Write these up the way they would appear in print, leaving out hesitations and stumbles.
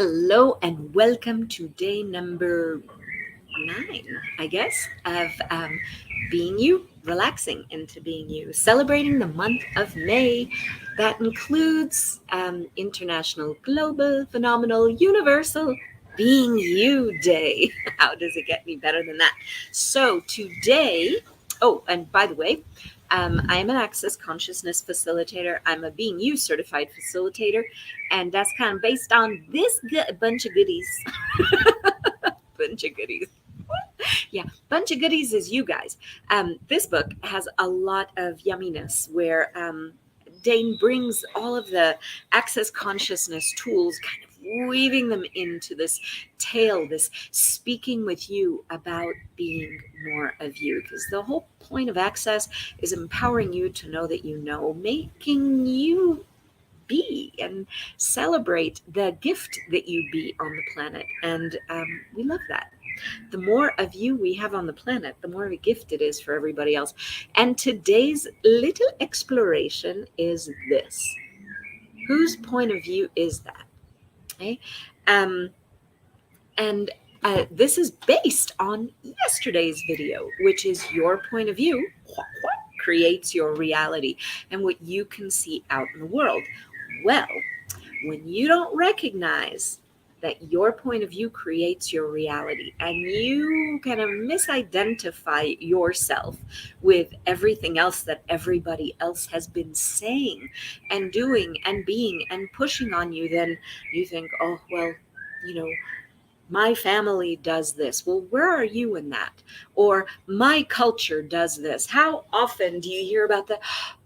Hello and welcome to day number 9, I guess, of being you, relaxing into being you, celebrating the month of May. That includes International Global Phenomenal Universal Being You Day. How does it get any better than that? So today, oh, and by the way, I am an Access Consciousness facilitator. I'm a Being You certified facilitator, and that's kind of based on this bunch of goodies. bunch of goodies. Yeah, bunch of goodies is you guys. This book has a lot of yumminess where Dain brings all of the Access Consciousness tools, kind of weaving them into this tale, this speaking with you about being more of you. Because the whole point of Access is empowering you to know that you know, making you be and celebrate the gift that you be on the planet. And we love that. The more of you we have on the planet, the more of a gift it is for everybody else. And today's little exploration is this. Whose point of view is that? Okay? And this is based on yesterday's video, which is your point of view creates your reality and what you can see out in the world. Well, when you don't recognize that your point of view creates your reality and you kind of misidentify yourself with everything else that everybody else has been saying and doing and being and pushing on you, then you think, oh, well, my family does this. Well, where are you in that? Or my culture does this. How often do you hear about the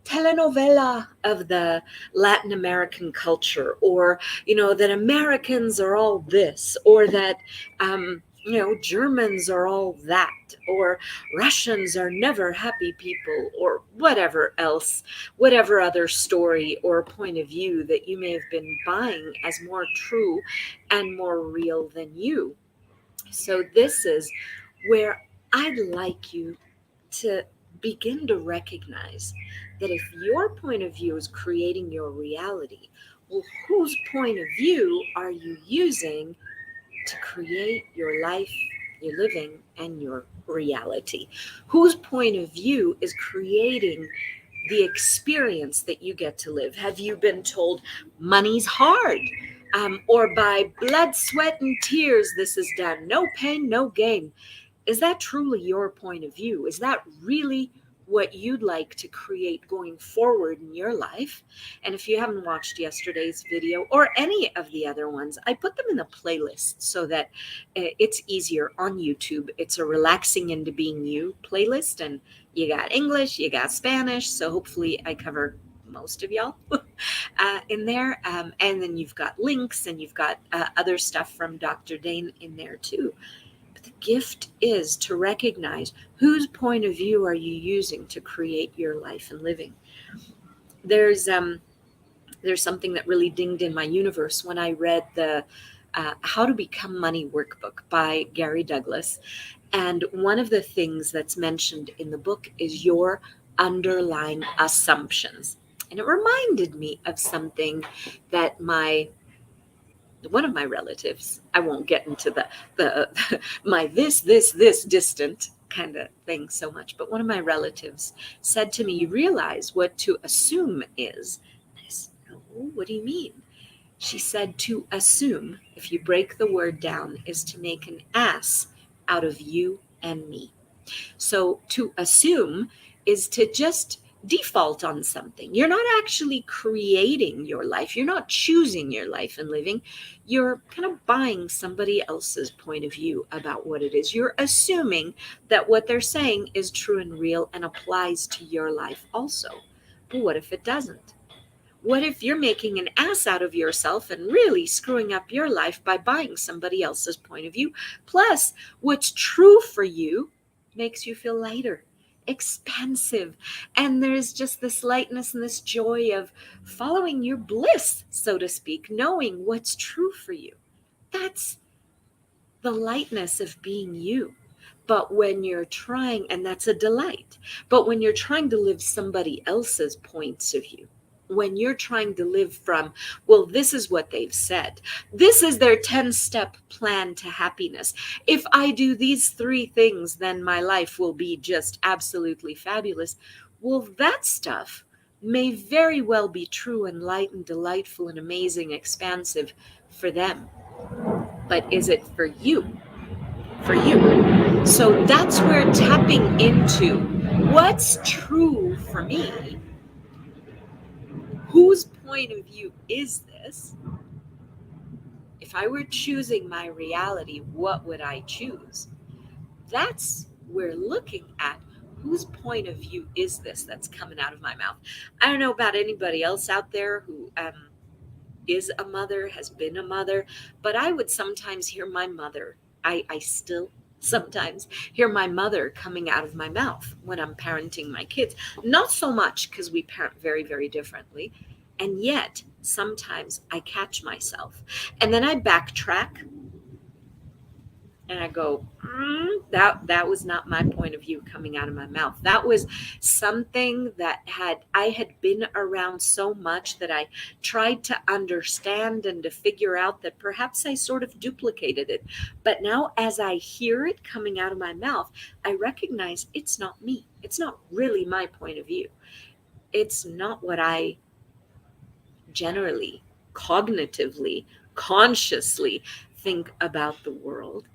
telenovela of the Latin American culture, or that Americans are all this, or that Germans are all that, or Russians are never happy people, or whatever else, whatever other story or point of view that you may have been buying as more true and more real than you. So this is where I'd like you to begin to recognize that if your point of view is creating your reality, well, whose point of view are you using to create your life, your living, and your reality? Whose point of view is creating the experience that you get to live? Have you been told money's hard? Or by blood, sweat, and tears, this is done. No pain, no gain. Is that truly your point of view? Is that really what you'd like to create going forward in your life? And if you haven't watched yesterday's video or any of the other ones, I put them in the playlist so that it's easier on YouTube. It's a relaxing into being you playlist, and you got English, you got Spanish, so hopefully I cover most of y'all in there. And then you've got links, and you've got other stuff from Dr. Dain in there too. The gift is to recognize whose point of view are you using to create your life and living. There's something that really dinged in my universe when I read the How to Become Money workbook by Gary Douglas. And one of the things that's mentioned in the book is your underlying assumptions. And it reminded me of something that one of my relatives, I won't get into the my this distant kind of thing so much, but one of my relatives said to me, you realize what to assume is? I said, no, what do you mean? She said, to assume, if you break the word down, is to make an ass out of you and me. So to assume is to just default on something. You're not actually creating your life. You're not choosing your life and living. You're kind of buying somebody else's point of view about what it is. You're assuming that what they're saying is true and real and applies to your life also. But what if it doesn't? What if you're making an ass out of yourself and really screwing up your life by buying somebody else's point of view? Plus, what's true for you makes you feel lighter, expansive, and there's just this lightness and this joy of following your bliss, so to speak, knowing what's true for you. That's the lightness of being you. But when you're trying, and that's a delight, but when you're trying to live somebody else's points of view, when you're trying to live from, well, this is what they've said. This is their 10-step plan to happiness. If I do these 3 things, then my life will be just absolutely fabulous. Well, that stuff may very well be true and light and delightful and amazing, expansive for them. But is it for you? For you. So that's where tapping into what's true for me. Whose point of view is this? If I were choosing my reality, what would I choose? That's where looking at whose point of view is this that's coming out of my mouth. I don't know about anybody else out there who is a mother, has been a mother, but I would sometimes hear my mother. I still sometimes hear my mother coming out of my mouth when I'm parenting my kids. Not so much because we parent very, very differently. And yet, sometimes I catch myself. And then I backtrack and I go, that was not my point of view coming out of my mouth. That was something that I had been around so much that I tried to understand and to figure out that perhaps I sort of duplicated it. But now as I hear it coming out of my mouth, I recognize it's not me. It's not really my point of view. It's not what I generally, cognitively, consciously think about the world.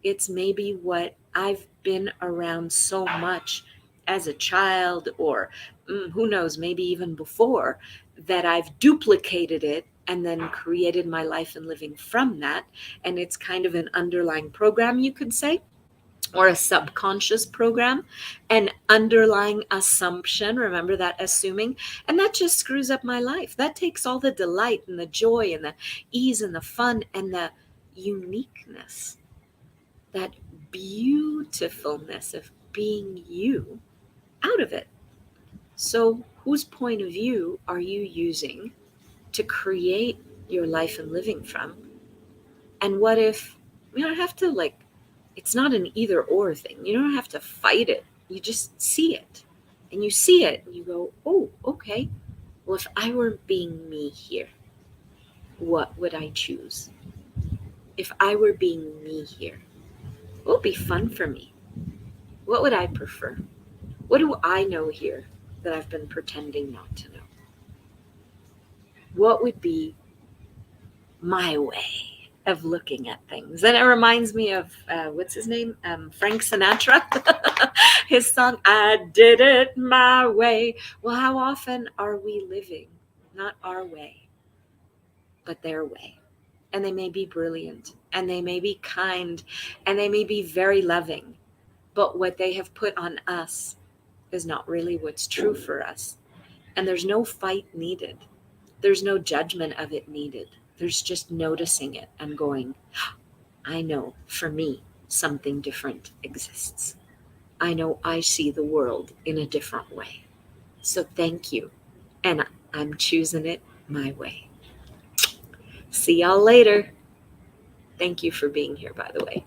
It's maybe what I've been around so much as a child, or who knows, maybe even before, that I've duplicated it and then created my life and living from that. And it's kind of an underlying program, you could say, or a subconscious program, an underlying assumption. Remember that assuming? And that just screws up my life. That takes all the delight and the joy and the ease and the fun and the uniqueness, that beautifulness of being you, out of it. So, whose point of view are you using to create your life and living from? And what if we don't have to, like, it's not an either or thing. You don't have to fight it. You just see it. And you see it and you go, oh, okay. Well, if I were being me here, what would I choose? If I were being me here, what would be fun for me? What would I prefer? What do I know here that I've been pretending not to know? What would be my way of looking at things? And it reminds me of, what's his name? Frank Sinatra. His song, I Did It My Way. Well, how often are we living not our way, but their way? And they may be brilliant, and they may be kind, and they may be very loving, but what they have put on us is not really what's true for us. And there's no fight needed. There's no judgment of it needed. There's just noticing it and going, I know for me, something different exists. I know I see the world in a different way. So thank you. And I'm choosing it my way. See y'all later. Thank you for being here, by the way.